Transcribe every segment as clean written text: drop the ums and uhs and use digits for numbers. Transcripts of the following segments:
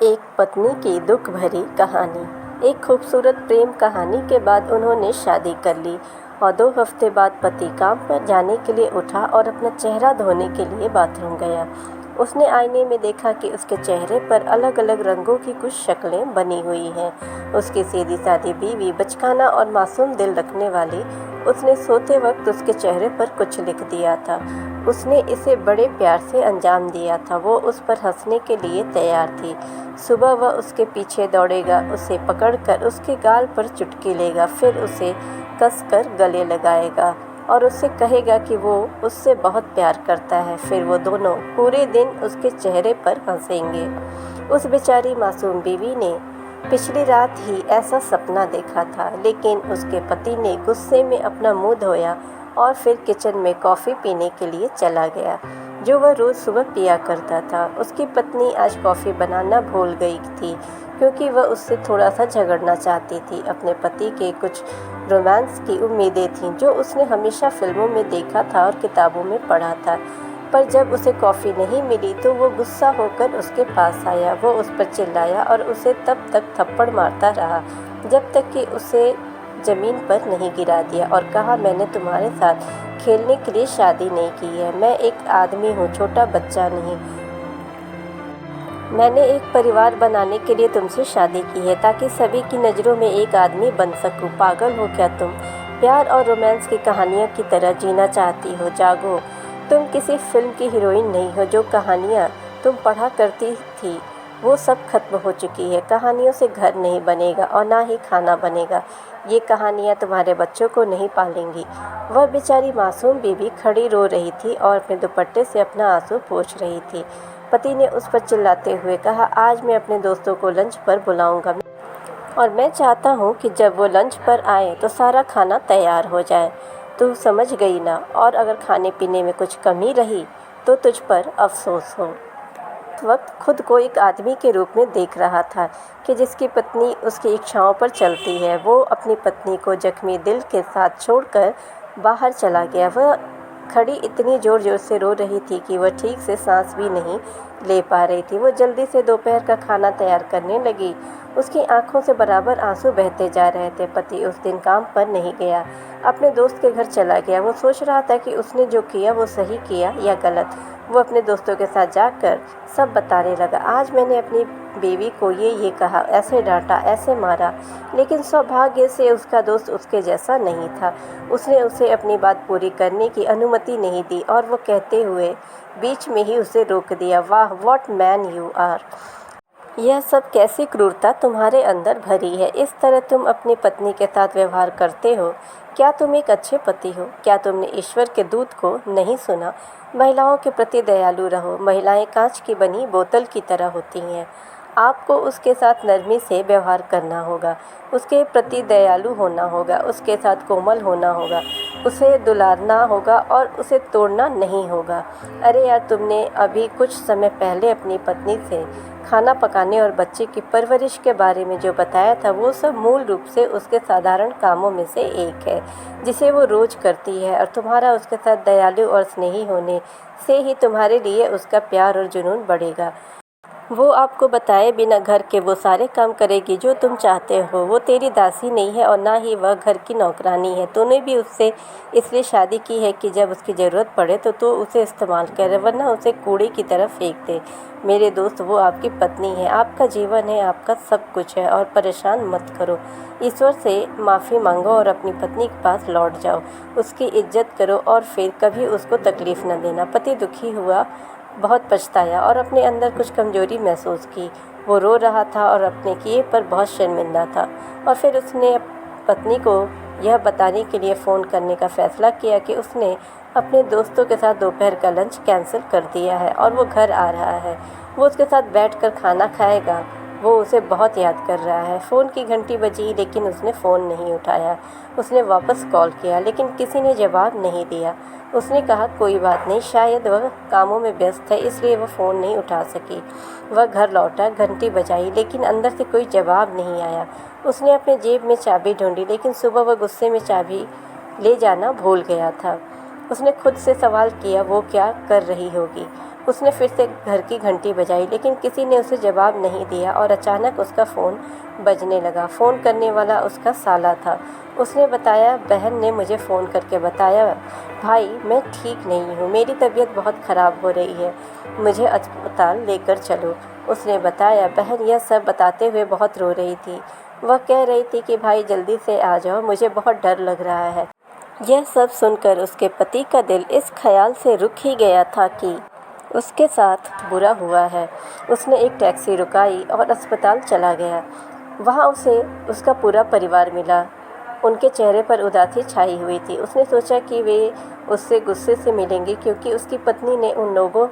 एक पत्नी की दुख भरी कहानी। एक खूबसूरत प्रेम कहानी के बाद उन्होंने शादी कर ली और 2 हफ्ते बाद पति काम पर जाने के लिए उठा और अपना चेहरा धोने के लिए बाथरूम गया। उसने आईने में देखा कि उसके चेहरे पर अलग अलग रंगों की कुछ शक्लें बनी हुई हैं। उसकी सीधी सादी बीवी, बचकाना और मासूम दिल रखने वाली, उसने सोते वक्त उसके चेहरे पर कुछ लिख दिया था। उसने इसे बड़े प्यार से अंजाम दिया था। वो उस पर हंसने के लिए तैयार थी। सुबह वह उसके पीछे दौड़ेगा, उसे पकड़कर उसके गाल पर चुटकी लेगा, फिर उसे कसकर गले लगाएगा और उससे कहेगा कि वो उससे बहुत प्यार करता है। फिर वो दोनों पूरे दिन उसके चेहरे पर हंसेंगे। उस बेचारी मासूम बीवी ने पिछली रात ही ऐसा सपना देखा था, लेकिन उसके पति ने गुस्से में अपना मुंह धोया और फिर किचन में कॉफ़ी पीने के लिए चला गया, जो वह रोज़ सुबह पिया करता था। उसकी पत्नी आज कॉफ़ी बनाना भूल गई थी, क्योंकि वह उससे थोड़ा सा झगड़ना चाहती थी। अपने पति के कुछ रोमांस की उम्मीदें थीं, जो उसने हमेशा फिल्मों में देखा था और किताबों में पढ़ा था। पर जब उसे कॉफ़ी नहीं मिली तो वो गुस्सा होकर उसके पास आया। वो उस पर चिल्लाया और उसे तब तक थप्पड़ मारता रहा जब तक कि उसे ज़मीन पर नहीं गिरा दिया और कहा, मैंने तुम्हारे साथ खेलने के लिए शादी नहीं की है। मैं एक आदमी हूँ, छोटा बच्चा नहीं। मैंने एक परिवार बनाने के लिए तुमसे शादी की है, ताकि सभी की नज़रों में एक आदमी बन सकूं। पागल हो क्या तुम? प्यार और रोमांस की कहानियों की तरह जीना चाहती हो? जागो। तुम किसी फिल्म की हीरोइन नहीं हो। जो कहानियाँ तुम पढ़ा करती थी वो सब खत्म हो चुकी है। कहानियों से घर नहीं बनेगा और ना ही खाना बनेगा। ये कहानियाँ तुम्हारे बच्चों को नहीं पालेंगी। वह बेचारी मासूम बीवी खड़ी रो रही थी और अपने दुपट्टे से अपना आंसू पोंछ रही थी। पति ने उस पर चिल्लाते हुए कहा, आज मैं अपने दोस्तों को लंच पर बुलाऊंगा और मैं चाहता हूँ कि जब वो लंच पर आए तो सारा खाना तैयार हो जाए। तू समझ गई ना? और अगर खाने पीने में कुछ कमी रही तो तुझ पर अफसोस हो। उस वक्त खुद को एक आदमी के रूप में देख रहा था कि जिसकी पत्नी उसकी इच्छाओं पर चलती है। वो अपनी पत्नी को जख्मी दिल के साथ छोड़कर बाहर चला गया। वह खड़ी इतनी ज़ोर ज़ोर से रो रही थी कि वह ठीक से सांस भी नहीं ले पा रही थी। वो जल्दी से दोपहर का खाना तैयार करने लगी। उसकी आंखों से बराबर आंसू बहते जा रहे थे। पति उस दिन काम पर नहीं गया, अपने दोस्त के घर चला गया। वो सोच रहा था कि उसने जो किया वो सही किया या गलत। वो अपने दोस्तों के साथ जाकर सब बताने लगा, आज मैंने अपनी बीवी को ये कहा, ऐसे डांटा, ऐसे मारा। लेकिन सौभाग्य से उसका दोस्त उसके जैसा नहीं था। उसने उसे अपनी बात पूरी करने की अनुमति नहीं दी और वो कहते हुए बीच में ही उसे रोक दिया, वाह व्हाट मैन यू आर। यह सब कैसी क्रूरता तुम्हारे अंदर भरी है? इस तरह तुम अपनी पत्नी के साथ व्यवहार करते हो? क्या तुम एक अच्छे पति हो? क्या तुमने ईश्वर के दूत को नहीं सुना? महिलाओं के प्रति दयालु रहो। महिलाएं कांच की बनी बोतल की तरह होती हैं। आपको उसके साथ नरमी से व्यवहार करना होगा, उसके प्रति दयालु होना होगा, उसके साथ कोमल होना होगा, उसे दुलारना होगा और उसे तोड़ना नहीं होगा। अरे यार, तुमने अभी कुछ समय पहले अपनी पत्नी से खाना पकाने और बच्चे की परवरिश के बारे में जो बताया था, वो सब मूल रूप से उसके साधारण कामों में से एक है, जिसे वो रोज़ करती है। और तुम्हारा उसके साथ दयालु और स्नेही होने से ही तुम्हारे लिए उसका प्यार और जुनून बढ़ेगा। वो आपको बताए बिना घर के वो सारे काम करेगी जो तुम चाहते हो। वो तेरी दासी नहीं है और ना ही वह घर की नौकरानी है। तूने भी उससे इसलिए शादी की है कि जब उसकी ज़रूरत पड़े तो तू उसे इस्तेमाल करे, वरना उसे कूड़े की तरफ फेंक दे। मेरे दोस्त, वो आपकी पत्नी है, आपका जीवन है, आपका सब कुछ है और परेशान मत करो। ईश्वर से माफ़ी मांगो और अपनी पत्नी के पास लौट जाओ। उसकी इज्जत करो और फिर कभी उसको तकलीफ़ न देना। पति दुखी हुआ, बहुत पछताया और अपने अंदर कुछ कमजोरी महसूस की। वो रो रहा था और अपने किए पर बहुत शर्मिंदा था। और फिर उसने पत्नी को यह बताने के लिए फ़ोन करने का फ़ैसला किया कि उसने अपने दोस्तों के साथ दोपहर का लंच कैंसिल कर दिया है और वो घर आ रहा है। वो उसके साथ बैठकर खाना खाएगा। वो उसे बहुत याद कर रहा है। फ़ोन की घंटी बजी, लेकिन उसने फ़ोन नहीं उठाया। उसने वापस कॉल किया, लेकिन किसी ने जवाब नहीं दिया। उसने कहा, कोई बात नहीं, शायद वह कामों में व्यस्त है, इसलिए वह फ़ोन नहीं उठा सकी। वह घर लौटा, घंटी बजाई, लेकिन अंदर से कोई जवाब नहीं आया। उसने अपने जेब में चाबी ढूंढी, लेकिन सुबह वह गुस्से में चाबी ले जाना भूल गया था। उसने खुद से सवाल किया, वो क्या कर रही होगी? उसने फिर से घर की घंटी बजाई, लेकिन किसी ने उसे जवाब नहीं दिया और अचानक उसका फ़ोन बजने लगा। फ़ोन करने वाला उसका साला था। उसने बताया, बहन ने मुझे फ़ोन करके बताया, भाई मैं ठीक नहीं हूँ, मेरी तबीयत बहुत ख़राब हो रही है, मुझे अस्पताल लेकर चलो। उसने बताया। बहन यह सब बताते हुए बहुत रो रही थी। वह कह रही थी कि भाई जल्दी से आ जाओ, मुझे बहुत डर लग रहा है। यह सब सुनकर उसके पति का दिल इस ख्याल से रुक ही गया था कि उसके साथ बुरा हुआ है। उसने एक टैक्सी रुकाई और अस्पताल चला गया। वहाँ उसे उसका पूरा परिवार मिला। उनके चेहरे पर उदासी छाई हुई थी। उसने सोचा कि वे उससे गुस्से से मिलेंगे क्योंकि उसकी पत्नी ने उन लोगों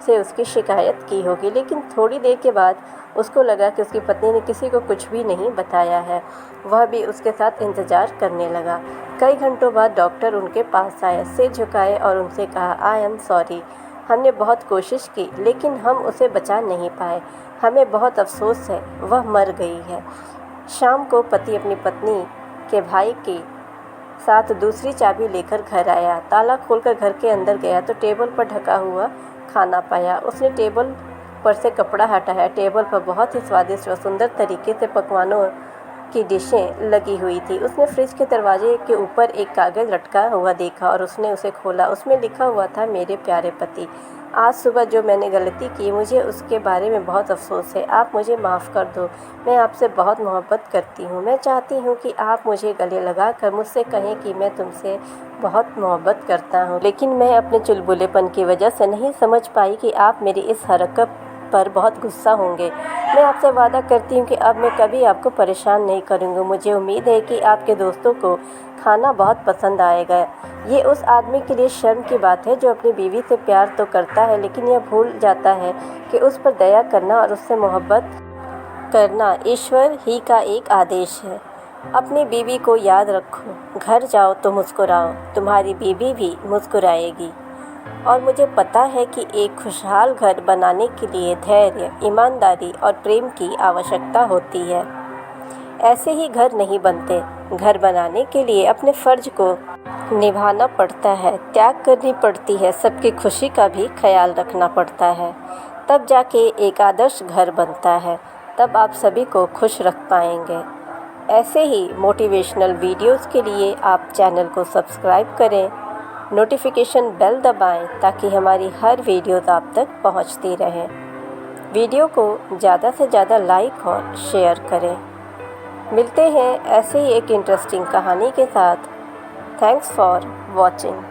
से उसकी शिकायत की होगी, लेकिन थोड़ी देर के बाद उसको लगा कि उसकी पत्नी ने किसी को कुछ भी नहीं बताया है। वह भी उसके साथ इंतज़ार करने लगा। कई घंटों बाद डॉक्टर उनके पास आए, सिर झुकाए और उनसे कहा, आई एम सॉरी, हमने बहुत कोशिश की लेकिन हम उसे बचा नहीं पाए, हमें बहुत अफसोस है, वह मर गई है। शाम को पति अपनी पत्नी के भाई के साथ दूसरी चाबी लेकर घर आया। ताला खोलकर घर के अंदर गया तो टेबल पर ढका हुआ खाना पाया। उसने टेबल पर से कपड़ा हटाया। टेबल पर बहुत ही स्वादिष्ट और सुंदर तरीके से पकवानों की डिशें लगी हुई थी। उसने फ्रिज के दरवाजे के ऊपर एक कागज़ लटका हुआ देखा और उसने उसे खोला। उसमें लिखा हुआ था, मेरे प्यारे पति, आज सुबह जो मैंने गलती की मुझे उसके बारे में बहुत अफसोस है। आप मुझे माफ़ कर दो। मैं आपसे बहुत मोहब्बत करती हूँ। मैं चाहती हूँ कि आप मुझे गले लगाकर मुझसे कहें कि मैं तुमसे बहुत मोहब्बत करता हूँ, लेकिन मैं अपने चुलबुलेपन की वजह से नहीं समझ पाई कि आप मेरी इस हरकत पर बहुत गुस्सा होंगे। मैं आपसे वादा करती हूँ कि अब मैं कभी आपको परेशान नहीं करूँगी। मुझे उम्मीद है कि आपके दोस्तों को खाना बहुत पसंद आएगा। ये उस आदमी के लिए शर्म की बात है जो अपनी बीवी से प्यार तो करता है लेकिन यह भूल जाता है कि उस पर दया करना और उससे मोहब्बत करना ईश्वर ही का एक आदेश है। अपनी बीवी को याद रखो, घर जाओ तो मुस्कुराओ, तुम्हारी बीवी भी मुस्कुराएगी। और मुझे पता है कि एक खुशहाल घर बनाने के लिए धैर्य, ईमानदारी और प्रेम की आवश्यकता होती है। ऐसे ही घर नहीं बनते। घर बनाने के लिए अपने फ़र्ज को निभाना पड़ता है, त्याग करनी पड़ती है, सबकी खुशी का भी ख्याल रखना पड़ता है। तब जाके एक आदर्श घर बनता है। तब आप सभी को खुश रख पाएंगे। ऐसे ही मोटिवेशनल वीडियोस के लिए आप चैनल को सब्सक्राइब करें, नोटिफिकेशन बेल दबाएं ताकि हमारी हर वीडियोस आप तक पहुंचती रहें। वीडियो को ज़्यादा से ज़्यादा लाइक और शेयर करें। मिलते हैं ऐसे ही एक इंटरेस्टिंग कहानी के साथ। Thanks for watching.